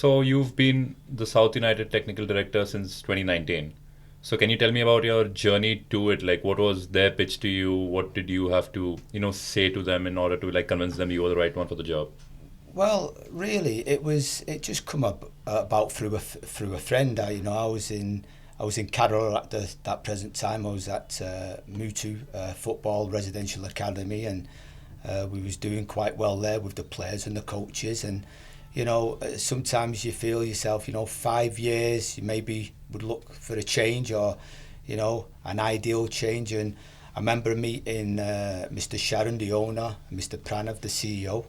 So you've been the South United technical director since 2019. So can you tell me about your journey to it? Like, what was their pitch to you? What did you have to, say to them in order to like convince them you were the right one for the job? Well, really, it just come up about through a friend. I was in Carroll at that present time. I was at Mutu Football Residential Academy, and we was doing quite well there with the players and the coaches. And sometimes you feel yourself, 5 years, you maybe would look for a change or, an ideal change. And I remember meeting Mr. Sharon, the owner, and Mr. Pranav, the CEO,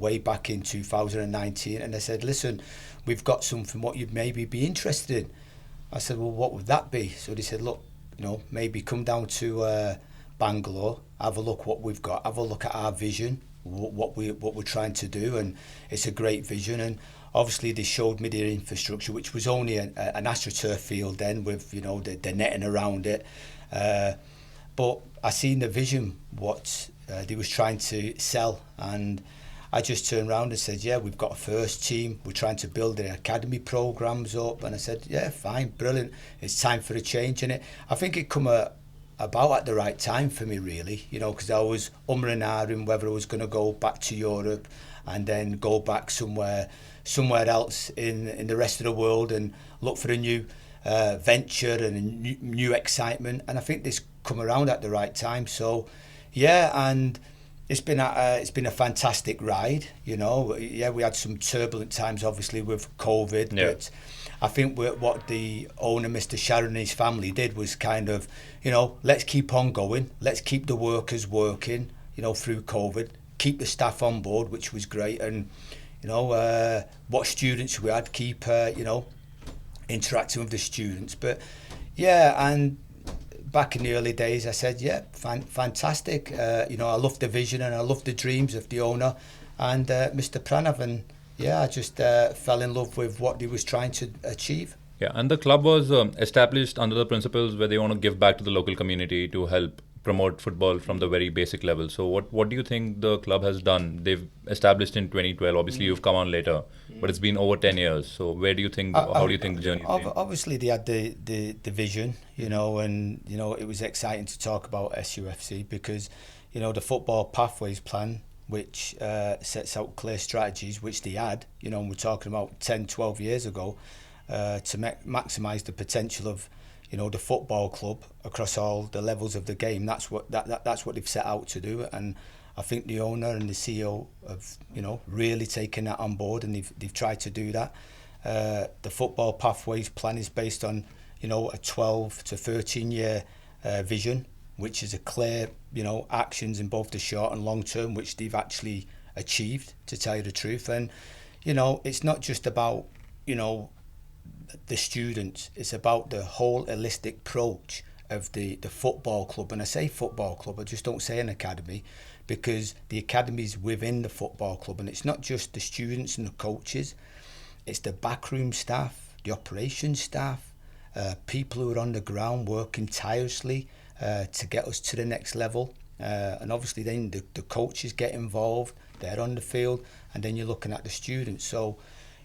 way back in 2019, and I said, listen, we've got something what you'd maybe be interested in. I said, well, what would that be? So they said, look, maybe come down to Bangalore, have a look what we've got, have a look at our vision, what we're trying to do, and it's a great vision. And obviously they showed me their infrastructure, which was only an astroturf field then with the netting around it. But I seen the vision what they was trying to sell, and I just turned around and said, yeah, we've got a first team. We're trying to build the academy programs up. And I said, yeah, fine, brilliant. It's time for a change in it. I think it come about at the right time for me, really, because I was umming and ahhing whether I was going to go back to Europe and then go back somewhere else in the rest of the world and look for a new venture and a new excitement. And I think this come around at the right time. So, yeah, and it's been a fantastic ride. Yeah, we had some turbulent times, obviously, with COVID, Yeah. but I think what the owner, Mr. Sharon, and his family did was kind of, let's keep on going, let's keep the workers working, through COVID, keep the staff on board, which was great, and what students we had, keep interacting with the students, but yeah, and back in the early days, I said, yeah, fantastic. I love the vision and I love the dreams of the owner and Mr. Pranav. And yeah, I just fell in love with what he was trying to achieve. Yeah, and the club was established under the principles where they want to give back to the local community to help promote football from the very basic level. So, what do you think the club has done? They've established in 2012. Obviously, you've come on later, but it's been over 10 years. So, where do you think? How do you think the journey's been? Obviously, they had the vision, and it was exciting to talk about SUFC because, the football pathways plan, which sets out clear strategies, which they had, and we're talking about 10, 12 years ago, to maximise the potential of the football club across all the levels of the game. That's what that's what they've set out to do, and I think the owner and the CEO have really taken that on board, and they've tried to do that. The football pathways plan is based on a 12 to 13 year vision, which is a clear actions in both the short and long term, which they've actually achieved, to tell you the truth. And it's not just about the students, it's about the whole holistic approach of the football club. And I say football club, I just don't say an academy, because the academy is within the football club, and it's not just the students and the coaches, it's the backroom staff, the operations staff, people who are on the ground working tirelessly to get us to the next level. And obviously then the coaches get involved, they're on the field, and then you're looking at the students. So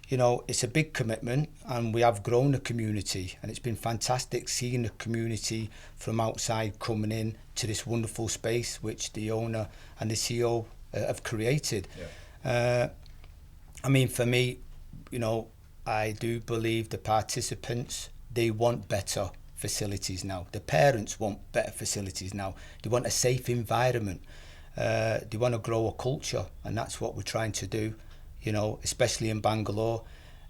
it's a big commitment, and we have grown the community, and it's been fantastic seeing the community from outside coming in to this wonderful space which the owner and the CEO have created. Yeah. I mean, for me, I do believe the participants, they want better facilities now. The parents want better facilities now. They want a safe environment. They want to grow a culture, and that's what we're trying to do. Especially in Bangalore,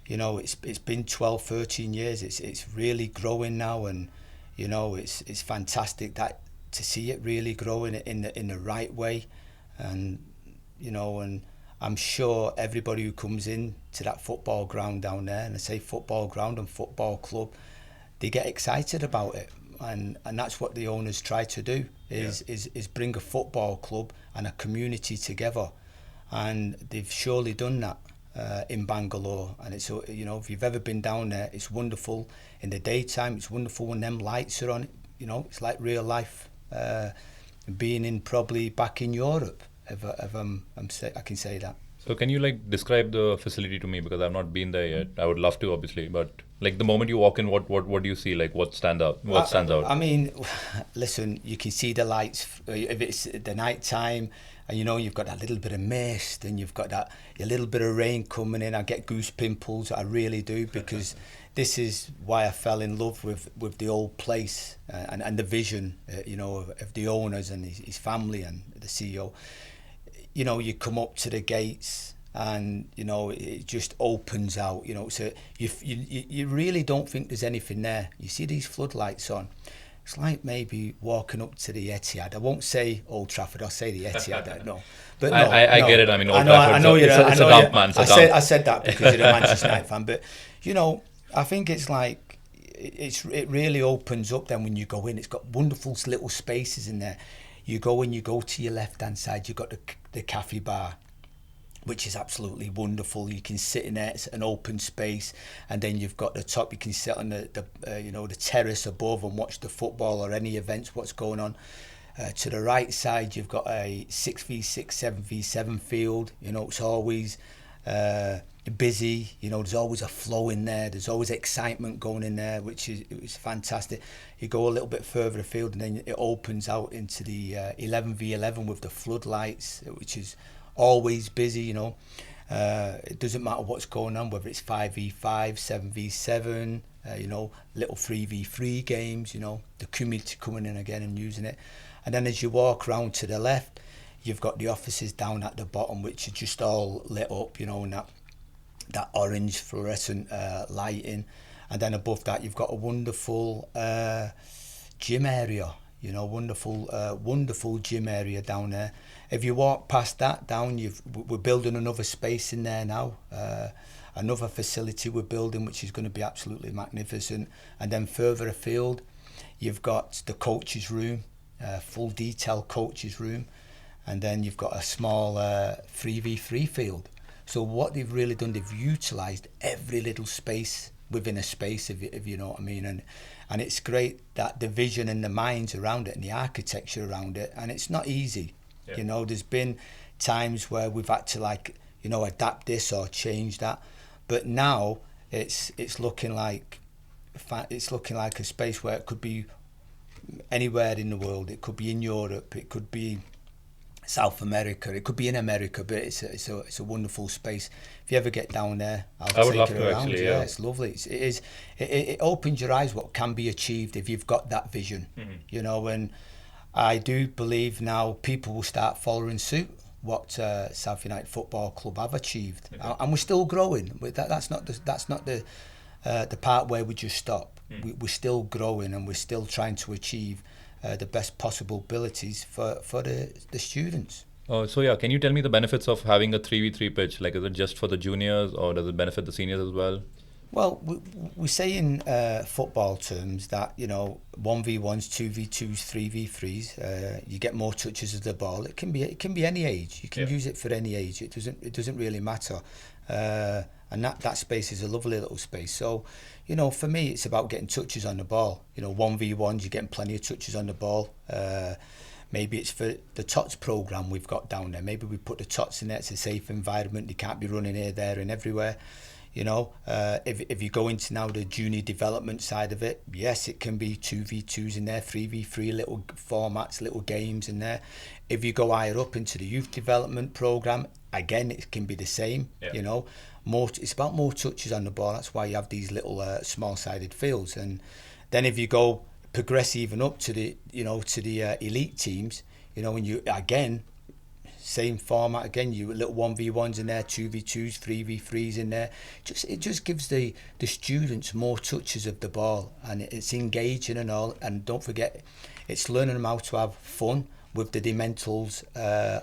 it's been 12, 13 years. It's really growing now, and it's fantastic that to see it really growing in the right way, and and I'm sure everybody who comes in to that football ground down there, and I say football ground and football club, they get excited about it, and that's what the owners try to do is bring a football club and a community together. And they've surely done that in Bangalore, and it's if you've ever been down there, it's wonderful in the daytime. It's wonderful when them lights are on. It's like real life, being in probably back in Europe. If I can say that. So can you like describe the facility to me, because I've not been there yet. I would love to, obviously, but like the moment you walk in, what do you see? Like what stands out? What stands out? I mean, listen, you can see the lights if it's the night time, and you know you've got that little bit of mist, and you've got that a little bit of rain coming in. I get goose pimples, I really do, because this is why I fell in love with the old place and the vision, you know, of the owners and his family and the CEO. You know, you come up to the gates and, you know, it just opens out, you know, so you really don't think there's anything there. You see these floodlights on. It's like maybe walking up to the Etihad. I won't say Old Trafford, I'll say the Etihad, no. But no, I no. get it. I mean, Old I know Trafford's you're it's a dump, man. It's a dump. I said that because you're a Manchester United fan, but, you know, I think it's like, it really opens up then when you go in. It's got wonderful little spaces in there. You go in, you go to your left-hand side, you've got the cafe bar, which is absolutely wonderful. You can sit in there, it's an open space, and then you've got the top, you can sit on the you know, the terrace above and watch the football or any events, what's going on. To the right side, you've got a 6v6, 7v7 field. You know, it's always busy. You know, there's always a flow in there. There's always excitement going in there, which is fantastic. You go a little bit further afield, and then it opens out into the 11v11 with the floodlights, which is always busy. You know, it doesn't matter what's going on, whether it's 5v5, 7v7. You know, little 3v3 games. You know, the community coming in again and using it. And then as you walk around to the left, you've got the offices down at the bottom, which are just all lit up, you know, and that orange fluorescent lighting. And then above that, you've got a wonderful gym area, you know, wonderful gym area down there. If you walk past that down, we're building another space in there now, another facility we're building, which is going to be absolutely magnificent. And then further afield, you've got the coaches' room, full detail coaches' room. And then you've got a small 3v3 field. So what they've really done, they've utilised every little space within a space, if you know what I mean. And it's great that the vision and the minds around it and the architecture around it. And it's not easy. Yeah. You know, there's been times where we've had to, like, you know, adapt this or change that. But now it's looking like a space where it could be anywhere in the world. It could be in Europe. It could be South America, it could be in America, but it's a wonderful space. If you ever get down there, I would take it around. Actually, yeah, it's lovely. It opens your eyes what can be achieved if you've got that vision. Mm-hmm. You know, and I do believe now people will start following suit what South United Football Club have achieved, and we're still growing. That's not the part where we just stop. We're still growing, and we're still trying to achieve the best possible abilities for the students. So yeah, can you tell me the benefits of having a 3v3 pitch? Like, is it just for the juniors, or does it benefit the seniors as well? Well, we say in football terms that, you know, 1v1s, 2v2s, 3v3s. You get more touches of the ball. It can be any age. You can use it for any age. It doesn't really matter. And that space is a lovely little space. So, you know, for me, it's about getting touches on the ball. You know, 1v1s, you're getting plenty of touches on the ball. Maybe it's for the TOTS programme we've got down there. Maybe we put the TOTS in there. It's a safe environment. They can't be running here, there and everywhere. You know, if you go into now the junior development side of it, yes, it can be 2v2s in there, 3v3 little formats, little games in there. If you go higher up into the youth development programme, again, it can be the same, you know. It's about more touches on the ball. That's why you have these little small-sided fields. And then if you go progress even up to the elite teams, you know, when you again same format again, you little 1v1s in there, 2v2s, 3v3s in there. It just gives the students more touches of the ball, and it's engaging and all. And don't forget, it's learning them how to have fun with the dementals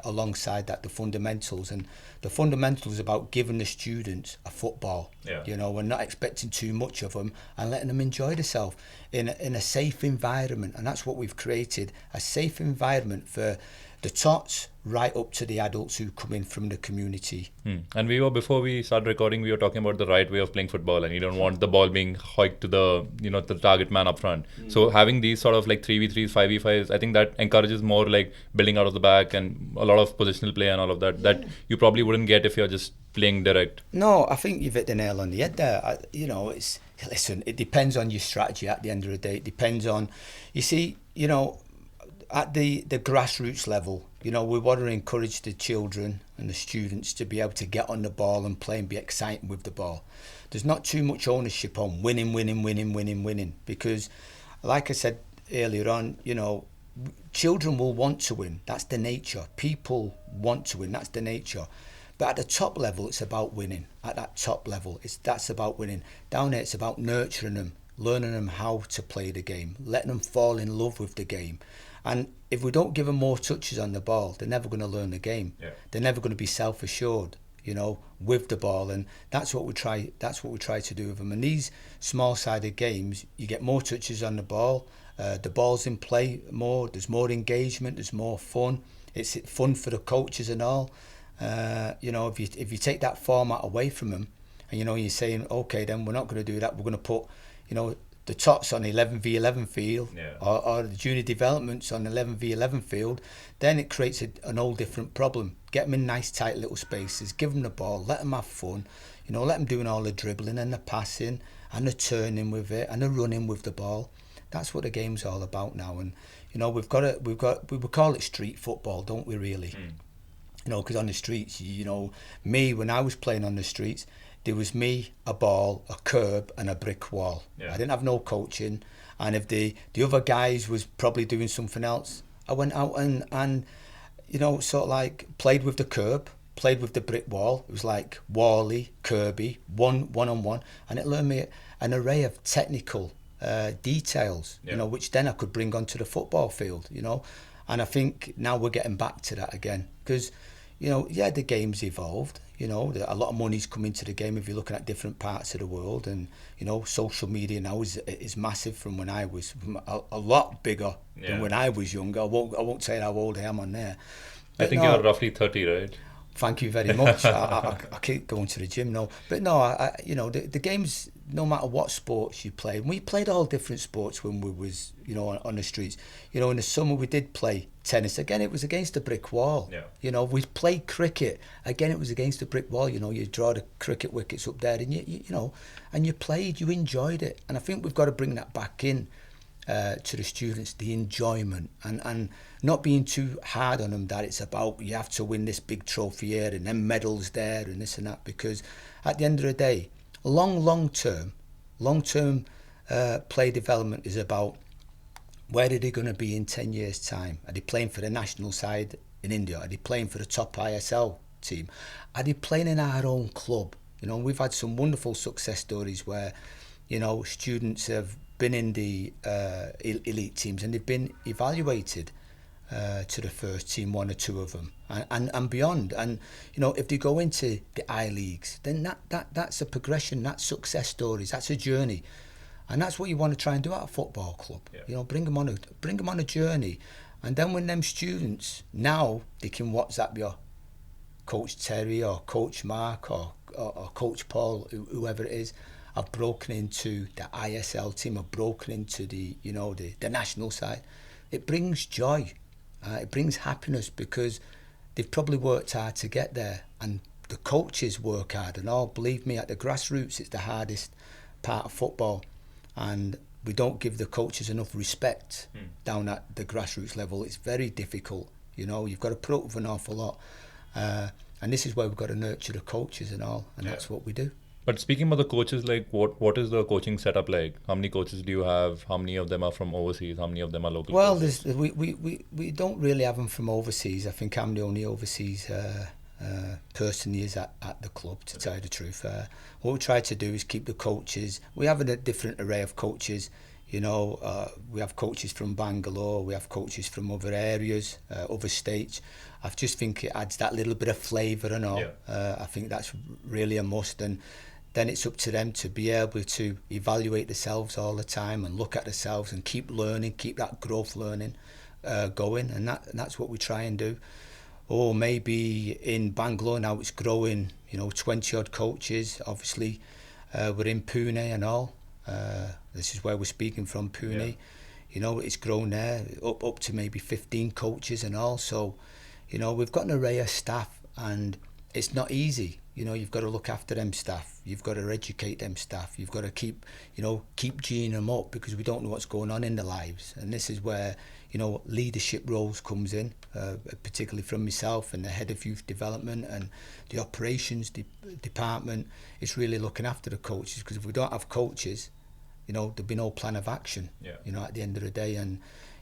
alongside that, the fundamentals. And the fundamentals about giving the students a football. You know, we're not expecting too much of them and letting them enjoy themselves in a safe environment. And that's what we've created, a safe environment for the tots right up to the adults who come in from the community. And before we started recording, we were talking about the right way of playing football, and you don't want the ball being hiked to the target man up front. So having these sort of like 3v3s, 5v5s, I think that encourages more like building out of the back and a lot of positional play and all of that that you probably wouldn't get if you're just playing direct. No, I think you've hit the nail on the head there. Listen, it depends on your strategy at the end of the day. It depends on, you see, at the grassroots level, we want to encourage the children and the students to be able to get on the ball and play and be excited with the ball. There's not too much ownership on winning, because, like I said earlier on, children will want to win. That's the nature. People want to win. That's the nature. But at the top level, it's about winning. At that top level, that's about winning. Down there, it's about nurturing them, learning them how to play the game, letting them fall in love with the game. And if we don't give them more touches on the ball, they're never going to learn the game. Yeah. They're never going to be self-assured, with the ball. And that's what we try to do with them. And these small-sided games, you get more touches on the ball. The ball's in play more. There's more engagement. There's more fun. It's fun for the coaches and all. If you take that format away from them, and you're saying, okay, then we're not going to do that. We're going to put, the tots on 11v11 field, or the junior developments on 11v11 field, then it creates an whole different problem. Get them in nice tight little spaces, give them the ball, let them have fun, let them doing all the dribbling and the passing and the turning with it and the running with the ball. That's what the game's all about now. And we call it street football, don't we, really? Because on the streets, me, when I was playing on the streets, there was me, a ball, a curb and a brick wall. I didn't have no coaching. And if the other guys was probably doing something else, I went out and sort of like played with the curb, played with the brick wall. It was like Wally, Kirby, one-on-one. And it learned me an array of technical details, which then I could bring onto the football field, And I think now we're getting back to that again. Because, the game's evolved. A lot of money's come into the game if you're looking at different parts of the world, and social media now is massive from when I was a lot bigger than when I was younger. I won't say how old I am on there. But I think you're roughly 30, right? Thank you very much. I keep going to the gym now, but no, the games. No matter what sports you played, we played all different sports when we was on the streets. In the summer we did play tennis. Again, it was against a brick wall. We played cricket. Again, it was against a brick wall. You draw the cricket wickets up there, and you played. You enjoyed it, and I think we've got to bring that back in to the students, the enjoyment, and not being too hard on them that it's about you have to win this big trophy here and then medals there and this and that, because at the end of the day, long term play development is about where are they going to be in 10 years time. Are they playing for the national side in India? Are they playing for the top ISL team? Are they playing in our own club? We've had some wonderful success stories where students have been in the elite teams and they've been evaluated to the first team, one or two of them, and beyond. And if they go into the I leagues, then that's a progression. That's success stories. That's a journey, and that's what you want to try and do at a football club. Bring them on a journey, and then when them students now they can WhatsApp your Coach Terry or Coach Mark or Coach Paul, whoever it is. I've broken into the ISL team. I've broken into the national side. It brings joy. It brings happiness because they've probably worked hard to get there, and the coaches work hard and all. Believe me, at the grassroots, it's the hardest part of football, and we don't give the coaches enough respect down at the grassroots level. It's very difficult. You've got to put up with an awful lot, and this is where we've got to nurture the coaches and all, and that's what we do. But speaking about the coaches, like what is the coaching setup like? How many coaches do you have? How many of them are from overseas? How many of them are local? Well, we don't really have them from overseas. I think I'm the only overseas person he is at the club, to tell you the truth. What we try to do is keep the coaches. We have a different array of coaches. We have coaches from Bangalore, we have coaches from other areas, other states. I just think it adds that little bit of flavour and all. I think that's really a must. And then it's up to them to be able to evaluate themselves all the time and look at themselves and keep learning, keep that growth learning going, and that's what we try and do. Or maybe in Bangalore now it's growing, 20 odd coaches. Obviously, we're in Pune and all. This is where we're speaking from, Pune. Yeah. It's grown there up to maybe 15 coaches and all. So, we've got an array of staff, and it's not easy. You've got to look after them staff. You've got to educate them staff. You've got to keep geeing them up, because we don't know what's going on in their lives. And this is where, leadership roles comes in, particularly from myself and the head of youth development and the operations department. It's really looking after the coaches, because if we don't have coaches, there'll be no plan of action, at the end of the day. And,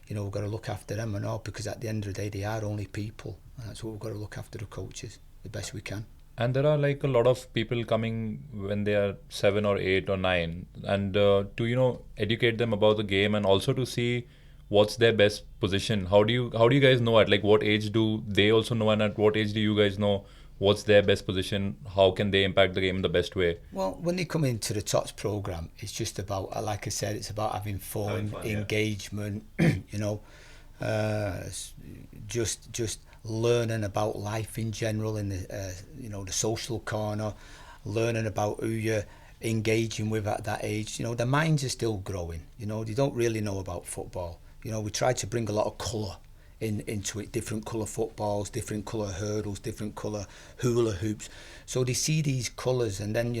we've got to look after them and all, because at the end of the day, they are only people. And that's what we've got to look after the coaches the best we can. And there are like a lot of people coming when they are 7 or 8 or 9, and to educate them about the game, and also to see what's their best position. How do you guys know at like what age do they also know, and at what age do you guys know what's their best position? How can they impact the game in the best way? Well, when they come into the TOTS program, it's just about, like I said, it's about having fun, engagement, just learning about life in general, in the social corner, learning about who you're engaging with at that age. Their minds are still growing. They don't really know about football. We try to bring a lot of colour into it, different colour footballs, different colour hurdles, different colour hula hoops. So they see these colours, and then,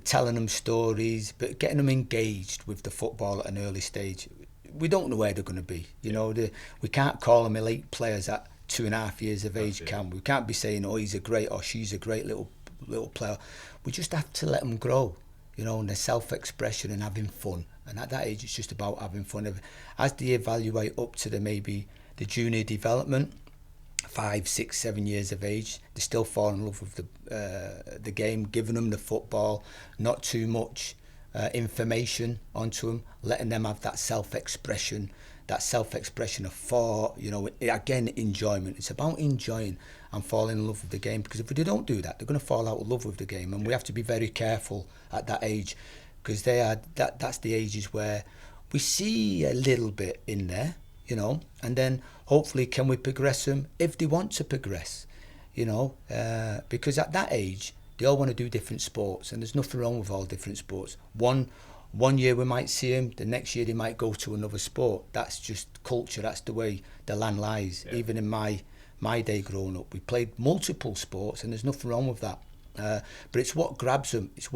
telling them stories, but getting them engaged with the football at an early stage. We don't know where they're going to be. We can't call them elite players at 2.5 years of age, can we? We can't be saying, oh, he's a great, or she's a great little player. We just have to let them grow, and their self-expression and having fun. And at that age, it's just about having fun. As they evaluate up to the junior development, 5, 6, 7 years of age, they still fall in love with the game, giving them the football, not too much information onto them, letting them have that self-expression of thought, again, enjoyment. It's about enjoying and falling in love with the game, because if they don't do that, they're going to fall out of love with the game. And we have to be very careful at that age, because that's the ages where we see a little bit in there, and then hopefully can we progress them if they want to progress, because at that age they all want to do different sports, and there's nothing wrong with all different sports. One year we might see them, the next year they might go to another sport. That's just culture. That's the way the land lies. Yeah. Even in my day growing up, we played multiple sports, and there's nothing wrong with that. But it's what grabs them. It's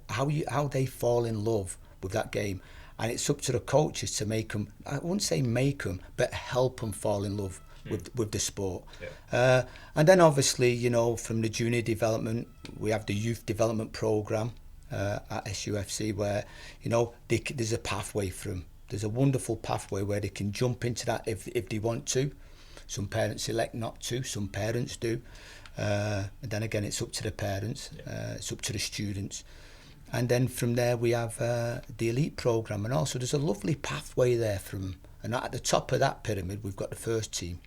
how they fall in love with that game, and it's up to the coaches to make them. I wouldn't say make them, but help them fall in love with the sport. Yeah. And then obviously, from the junior development, we have the youth development program at SUFC, where there's a pathway from. There's a wonderful pathway where they can jump into that if they want to. Some parents elect not to. Some parents do. And then again, it's up to the parents. It's up to the students. And then from there we have the elite program, and also there's a lovely pathway there from. And at the top of that pyramid, we've got the first team.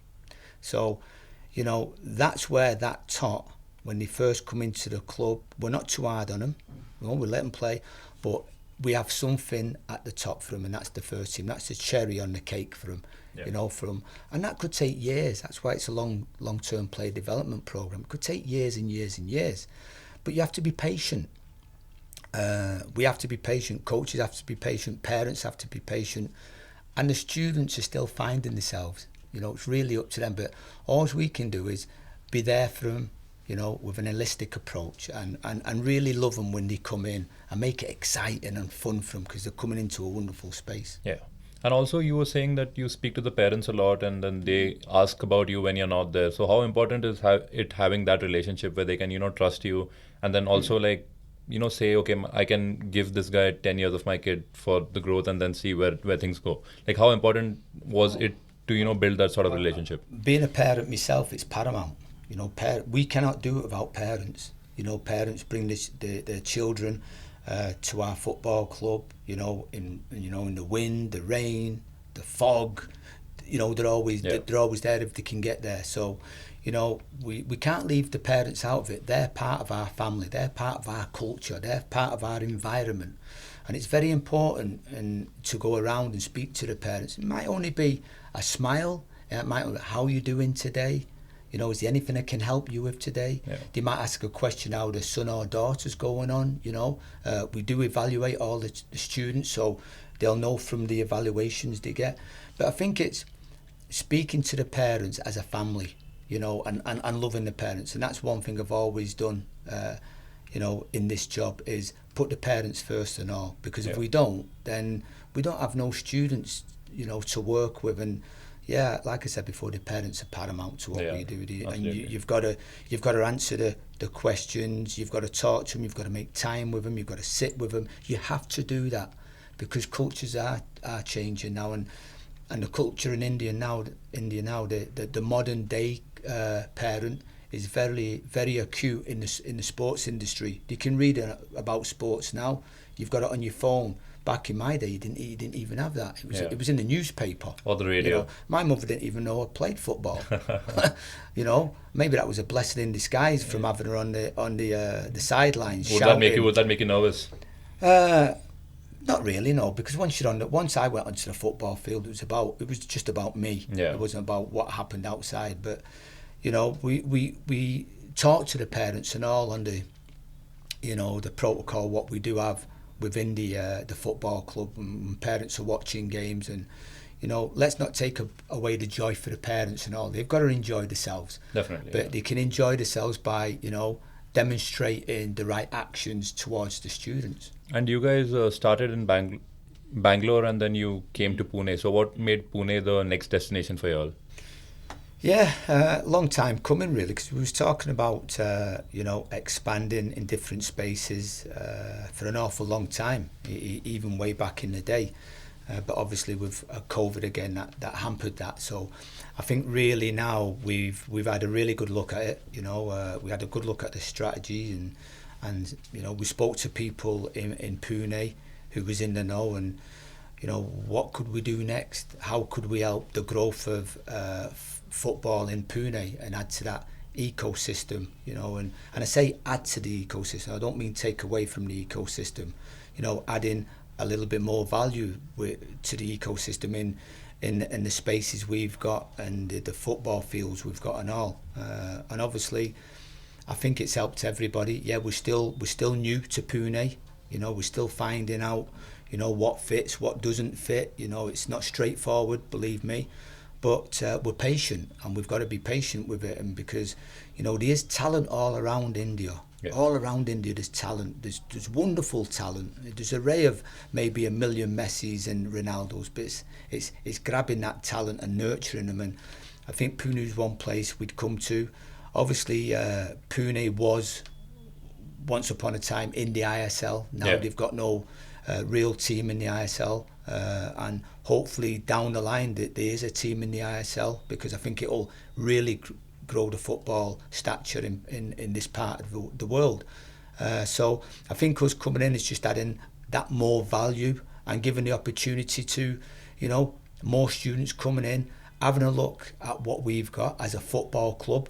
So, that's where that tot, when they first come into the club, we're not too hard on them. We let them play, but we have something at the top for them, and that's the first team. That's the cherry on the cake for them, and that could take years. That's why it's a long-term player development program. It could take years and years and years, but you have to be patient. We have to be patient. Coaches have to be patient. Parents have to be patient, and the students are still finding themselves. It's really up to them. But all we can do is be there for them, with an holistic approach, and really love them when they come in, and make it exciting and fun for them, because they're coming into a wonderful space. Yeah. And also you were saying that you speak to the parents a lot, and then they ask about you when you're not there. So how important is having that relationship where they can, trust you, and then also say, okay, I can give this guy 10 years of my kid for the growth, and then see where things go. Like, how important was it to, build that sort of relationship? Being a parent myself, it's paramount. We cannot do it without parents. Parents bring their children to our football club. In the wind, the rain, the fog. They're always there if they can get there. So, we can't leave the parents out of it. They're part of our family. They're part of our culture. They're part of our environment. And it's very important to go around and speak to the parents. It might only be a smile. It might, how are you doing today? You know, is there anything I can help you with today? Yeah. They might ask a question how the son or daughter's going on. You know, we do evaluate all the students, so they'll know from the evaluations they get. But I think it's speaking to the parents as a family, you know, and loving the parents. And that's one thing I've always done, you know, in this job, is put the parents first and all. Because if we don't, then we don't have no students, you know, to work with. And yeah, like I said before, the parents are paramount to what we do. And you've got to answer the questions. You've got to talk to them. You've got to make time with them. You've got to sit with them. You have to do that, because cultures are changing now. And the culture in India now, the modern day parent is very acute in the sports industry. You can read about sports now. You've got it on your phone. Back in my day, you didn't even have that. It was in the newspaper or the radio. You know, my mother didn't even know I played football. You know, maybe that was a blessing in disguise from having her on the sidelines. Would that make you nervous? Not really, no, because once I went onto the football field, it was just about me. Yeah. It wasn't about what happened outside. But you know, we talk to the parents and all on the, you know, the protocol, what we do have within the football club, and parents are watching games, and you know, let's not take away the joy for the parents and all. They've got to enjoy themselves. Definitely. But they can enjoy themselves by, you know, demonstrating the right actions towards the students. And you guys started in Bangalore, and then you came to Pune. So what made Pune the next destination for you all? Yeah, long time coming really, because we was talking about you know, expanding in different spaces for an awful long time, even way back in the day. But obviously with COVID again, that hampered that. So I think really now we've had a really good look at it. You know, we had a good look at the strategy, and you know, we spoke to people in Pune who was in the know, and you know, what could we do next? How could we help the growth of football in Pune and add to that ecosystem? You know, and I say add to the ecosystem. I don't mean take away from the ecosystem. You know, adding a little bit more value to the ecosystem in the spaces we've got, and the football fields we've got and all. And obviously, I think it's helped everybody. Yeah, we're still new to Pune. You know, we're still finding out, you know, what fits, what doesn't fit. You know, it's not straightforward, believe me. But we're patient, and we've got to be patient with it. And because, you know, there's talent all around India. Yeah. All around India, there's talent. There's wonderful talent. There's an array of maybe 1 million Messis and Ronaldos, but it's grabbing that talent and nurturing them. And I think Pune's one place we'd come to. Obviously, Pune was once upon a time in the ISL. Now they've got no real team in the ISL, and hopefully down the line there is a team in the ISL, because I think it'll really grow the football stature in this part of the world. So I think us coming in is just adding that more value and giving the opportunity to, you know, more students coming in, having a look at what we've got as a football club,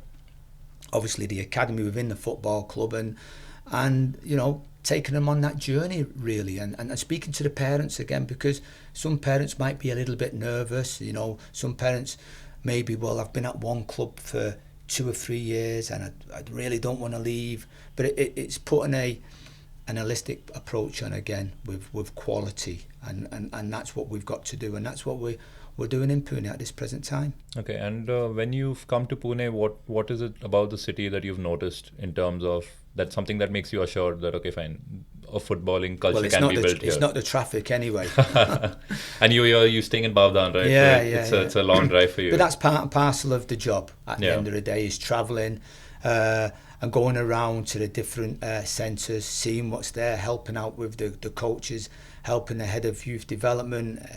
obviously the academy within the football club, and you know, taking them on that journey really, and speaking to the parents again, because some parents might be a little bit nervous. You know, some parents maybe, well, I've been at one club for 2 or 3 years and I really don't want to leave. But it's putting an holistic approach on again with quality, and that's what we've got to do, and that's what we're doing in Pune at this present time. Okay, and when you've come to Pune, what is it about the city that you've noticed in terms of that's something that makes you assured that, okay, fine, a footballing culture can be built here? It's not the traffic anyway. And you're staying in Bavdan, right? Yeah, so it's a long drive for you. But that's part and parcel of the job at the end of the day, is travelling and going around to the different centres, seeing what's there, helping out with the coaches, helping the head of youth development,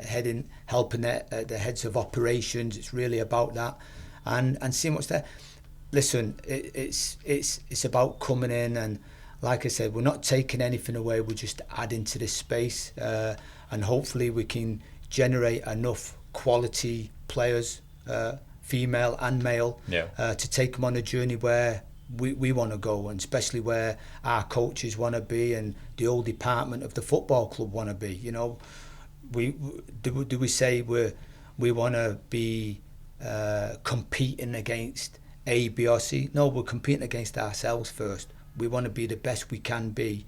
helping the heads of operations. It's really about that, and seeing what's there. Listen, it's about coming in, and like I said, we're not taking anything away. We're just adding to this space, and hopefully we can generate enough quality players, female and male, to take them on a journey where we want to go, and especially where our coaches want to be and the whole department of the football club want to be. You know, do we say we're we want to be competing against A, B or C. No, we're competing against ourselves first. We want to be the best we can be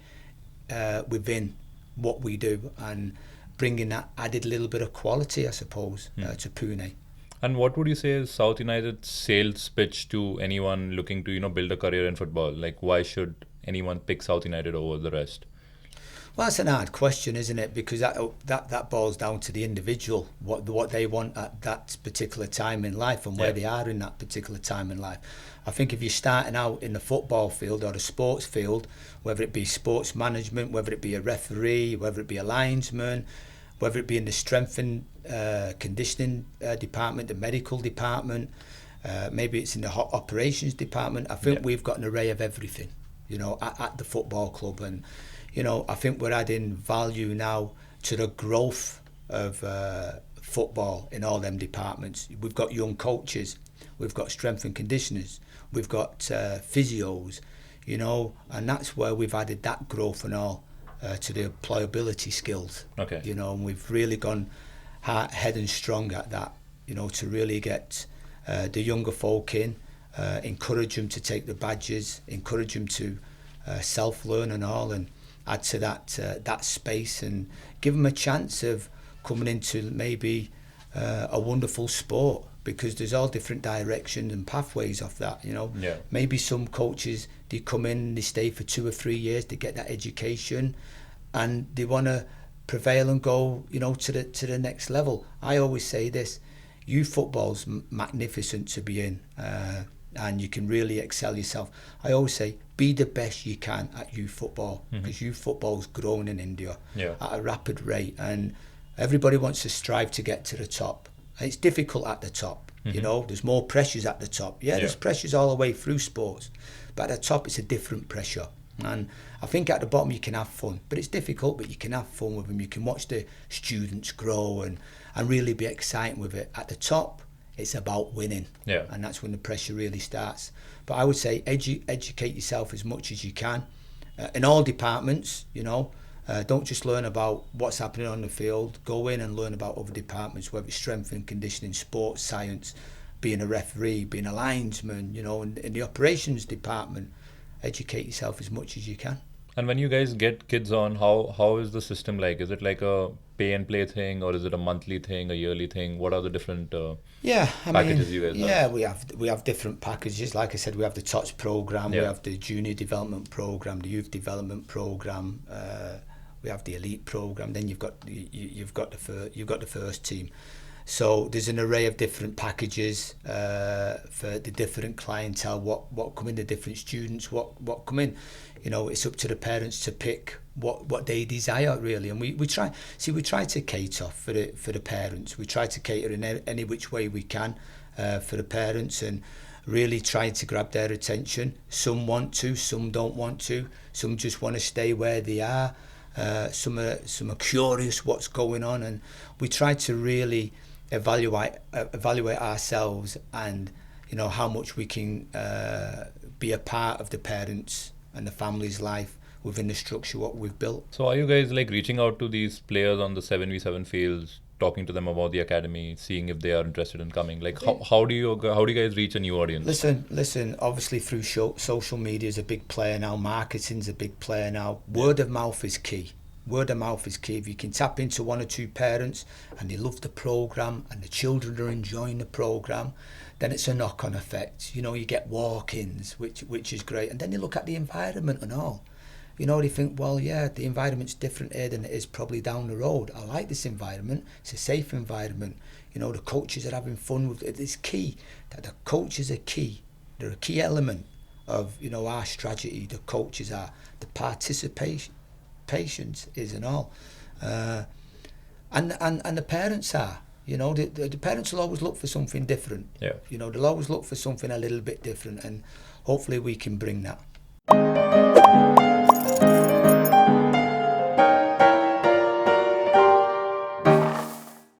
within what we do, and bringing that added little bit of quality, I suppose, to Pune. And what would you say is South United's sales pitch to anyone looking to, build a career in football? Like, why should anyone pick South United over the rest? Well, that's an hard question, isn't it? Because that boils down to the individual, what they want at that particular time in life and where they are in that particular time in life. I think if you're starting out in the football field or the sports field, whether it be sports management, whether it be a referee, whether it be a linesman, whether it be in the strength and conditioning department, the medical department, maybe it's in the operations department. I think we've got an array of everything, at the football club. And I think we're adding value now to the growth of football in all them departments. We've got young coaches, we've got strength and conditioners, we've got physios, and that's where we've added that growth and all to the employability skills. Okay. And we've really gone head and strong at that, to really get the younger folk in, encourage them to take the badges, encourage them to self-learn and all, and add to that space and give them a chance of coming into maybe a wonderful sport, because there's all different directions and pathways of that. Maybe some coaches, they come in, they stay for 2 or 3 years, they get that education, and they want to prevail and go to the next level. I always say this: youth football's magnificent to be in, and you can really excel yourself. I always say, be the best you can at youth football, because youth football's grown in India at a rapid rate, and everybody wants to strive to get to the top. And it's difficult at the top. There's more pressures at the top. There's pressures all the way through sports, but at the top it's a different pressure. And I think at the bottom you can have fun, but it's difficult, but you can have fun with them. You can watch the students grow and really be excited with it. At the top, it's about winning, and that's when the pressure really starts. But I would say educate yourself as much as you can in all departments. Don't just learn about what's happening on the field. Go in and learn about other departments, whether it's strength and conditioning, sports science, being a referee, being a linesman, in the operations department. Educate yourself as much as you can. And when you guys get kids on, how is the system like? Is it like a pay and play thing, or is it a monthly thing, a yearly thing? What are the different packages you guys have? we have different packages. Like I said, we have the TOTS program, we have the junior development program, the youth development program, we have the elite program. Then you've got the first team. So there's an array of different packages for the different clientele, what come in, the different students, what come in. It's up to the parents to pick what they desire, really. And we try to cater for the parents. We try to cater in any which way we can for the parents, and really try to grab their attention. Some want to, some don't want to, some just want to stay where they are. Some are curious what's going on, and we try to really evaluate ourselves, and how much we can be a part of the parents and the family's life within the structure what we've built. So are you guys reaching out to these players on the 7v7 fields, talking to them about the academy, seeing if they are interested in coming? How do you guys reach a new audience? Listen, obviously through social media is a big player now, marketing's a big player now. Word of mouth is key. If you can tap into 1 or 2 parents and they love the programme and the children are enjoying the programme, then it's a knock-on effect. You get walk-ins, which is great. And then you look at the environment and all. They think, the environment's different here than it is probably down the road. I like this environment. It's a safe environment. The coaches are having fun with it. It's key that the coaches are key. They're a key element of, our strategy. The coaches are. The participation, patience is and all. And the parents are. The parents will always look for something different. They'll always look for something a little bit different, and hopefully we can bring that.